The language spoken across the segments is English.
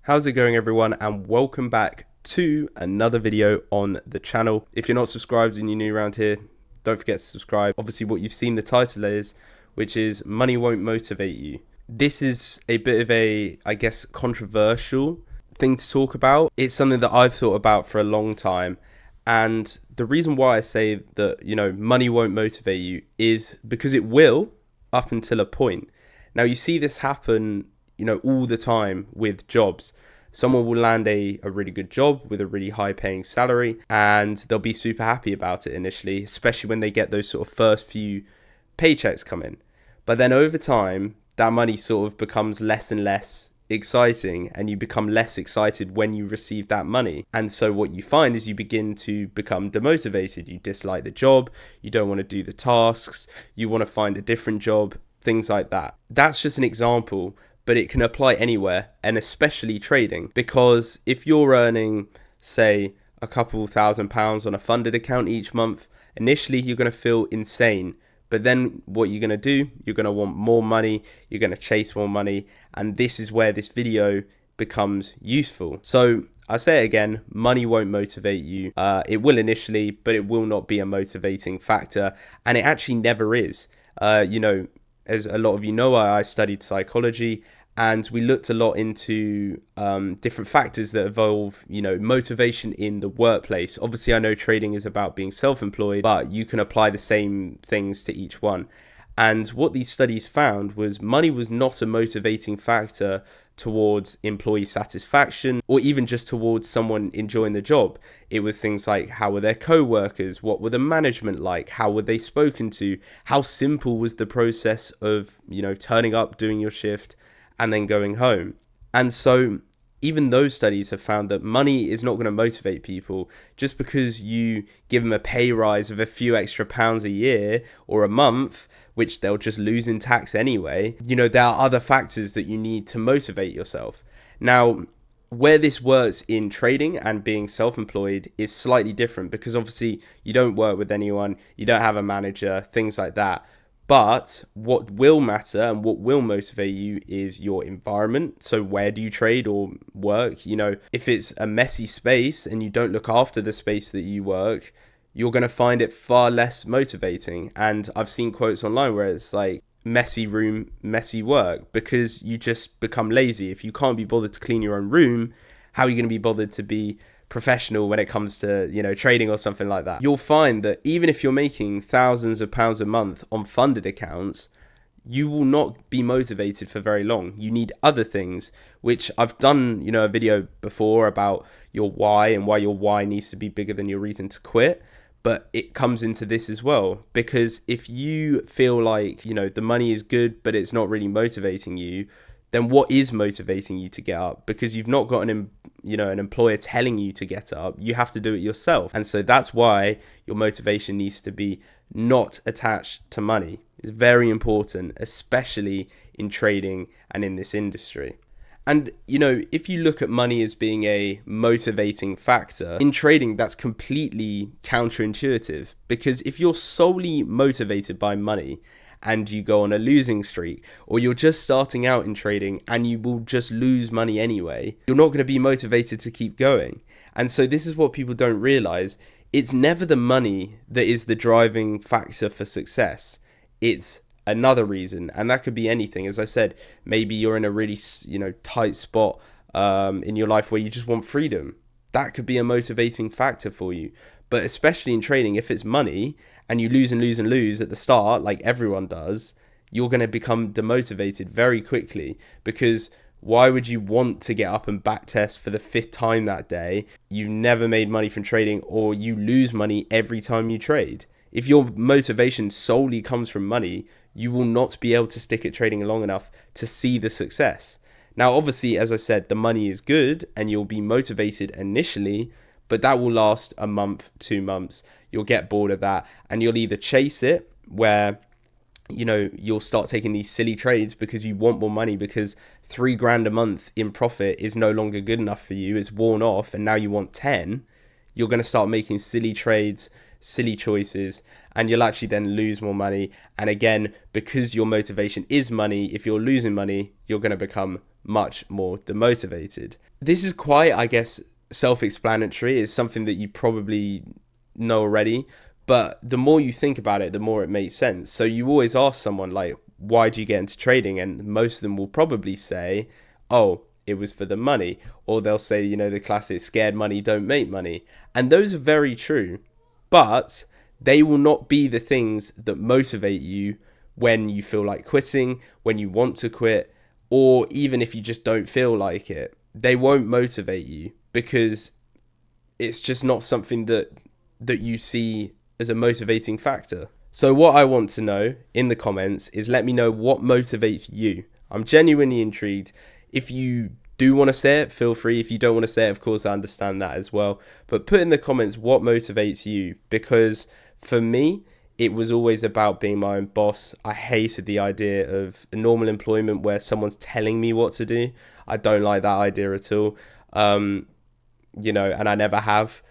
How's it going, everyone, and welcome back to another video on the channel. If you're not subscribed and you're new around here, don't forget to subscribe. Obviously what you've seen the title is, which is Money Won't Motivate You. This is a bit of a, I guess, controversial thing to talk about. It's something that I've thought about for a long time, and the reason why I say that, money won't motivate you is because it will, up until a point. Now you see this happen all the time with jobs. Someone will land a really good job with a really high paying salary, and they'll be super happy about it initially, especially when they get those sort of first few paychecks come in. But then over time, that money sort of becomes less and less exciting, and you become less excited when you receive that money. And so what you find is you begin to become demotivated. You dislike the job, you don't want to do the tasks, you want to find a different job, things like that. That's just an example, but it can apply anywhere, and especially trading, because if you're earning, say, a couple £1,000 on a funded account each month, initially you're going to feel insane. But then what you're going to do, you're going to want more money, you're going to chase more money, and this is where this video becomes useful. So I say it again, money won't motivate you. It will initially, but it will not be a motivating factor, and it actually never is. As a lot of you know, I studied psychology, and we looked a lot into different factors that involve, motivation in the workplace. Obviously, I know trading is about being self-employed, but you can apply the same things to each one. And what these studies found was money was not a motivating factor towards employee satisfaction, or even just towards someone enjoying the job. It was things like, how were their co-workers? What were the management like? How were they spoken to? How simple was the process of, turning up, doing your shift, and then going home? And so even those studies have found that money is not going to motivate people just because you give them a pay rise of a few extra pounds a year or a month, which they'll just lose in tax anyway. There are other factors that you need to motivate yourself. Now, where this works in trading and being self-employed is slightly different, because obviously you don't work with anyone, you don't have a manager, things like that. But what will matter and what will motivate you is your environment. So where do you trade or work? If it's a messy space and you don't look after the space that you work, you're going to find it far less motivating. And I've seen quotes online where it's like, messy room, messy work, because you just become lazy. If you can't be bothered to clean your own room, how are you going to be bothered to be professional when it comes to trading or something like that? You'll find that even if you're making thousands of pounds a month on funded accounts, you will not be motivated for very long. You need other things, which I've done a video before about your why and why your why needs to be bigger than your reason to quit. But it comes into this as well, because if you feel like the money is good but it's not really motivating you, then what is motivating you to get up? Because you've not got an employer telling you to get up. You have to do it yourself. And so that's why your motivation needs to be not attached to money. It's very important, especially in trading and in this industry. And, if you look at money as being a motivating factor, in trading, that's completely counterintuitive. Because if you're solely motivated by money, and you go on a losing streak, or you're just starting out in trading and you will just lose money anyway, you're not going to be motivated to keep going. And so this is what people don't realize. It's never the money that is the driving factor for success. It's another reason, and that could be anything. As I said, maybe you're in a really tight spot in your life where you just want freedom. That could be a motivating factor for you. But especially in trading, if it's money and you lose and lose and lose at the start, like everyone does, you're going to become demotivated very quickly, because why would you want to get up and backtest for the 5th time that day? You've never made money from trading, or you lose money every time you trade. If your motivation solely comes from money, you will not be able to stick at trading long enough to see the success. Now, obviously, as I said, the money is good and you'll be motivated initially, but that will last a month, 2 months. You'll get bored of that, and you'll either chase it, where you'll start taking these silly trades because you want more money, because $3,000 a month in profit is no longer good enough for you. It's worn off, and now you want 10. You're going to start making silly trades silly choices, and you'll actually then lose more money. And again, because your motivation is money, if you're losing money, you're going to become much more demotivated. This is quite, I guess, self-explanatory. It's something that you probably know already, but the more you think about it, the more it makes sense. So you always ask someone like, why do you get into trading? And most of them will probably say, oh, it was for the money. Or they'll say, you know, the classic scared money don't make money. And those are very true, but they will not be the things that motivate you when you feel like quitting, when you want to quit, or even if you just don't feel like it. They won't motivate you because it's just not something that you see as a motivating factor. So what I want to know in the comments is, let me know what motivates you. I'm genuinely intrigued. If you do want to say it, feel free. If you don't want to say it, of course, I understand that as well. But put in the comments what motivates you, because for me, it was always about being my own boss. I hated the idea of a normal employment where someone's telling me what to do. I don't like that idea at all. You know, and I never have.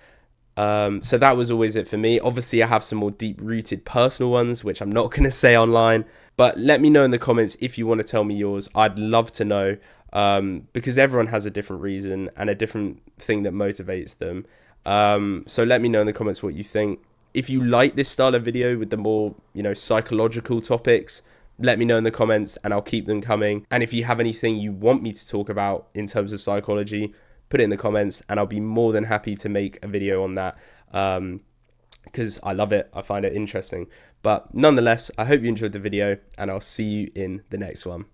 So that was always it for me. Obviously, I have some more deep-rooted personal ones, which I'm not going to say online. But let me know in the comments if you want to tell me yours. I'd love to know, because everyone has a different reason and a different thing that motivates them. So let me know in the comments what you think. If you like this style of video with the more, you know, psychological topics, let me know in the comments and I'll keep them coming. And if you have anything you want me to talk about in terms of psychology, put it in the comments and I'll be more than happy to make a video on that, because I love it. I find it interesting. But nonetheless, I hope you enjoyed the video and I'll see you in the next one.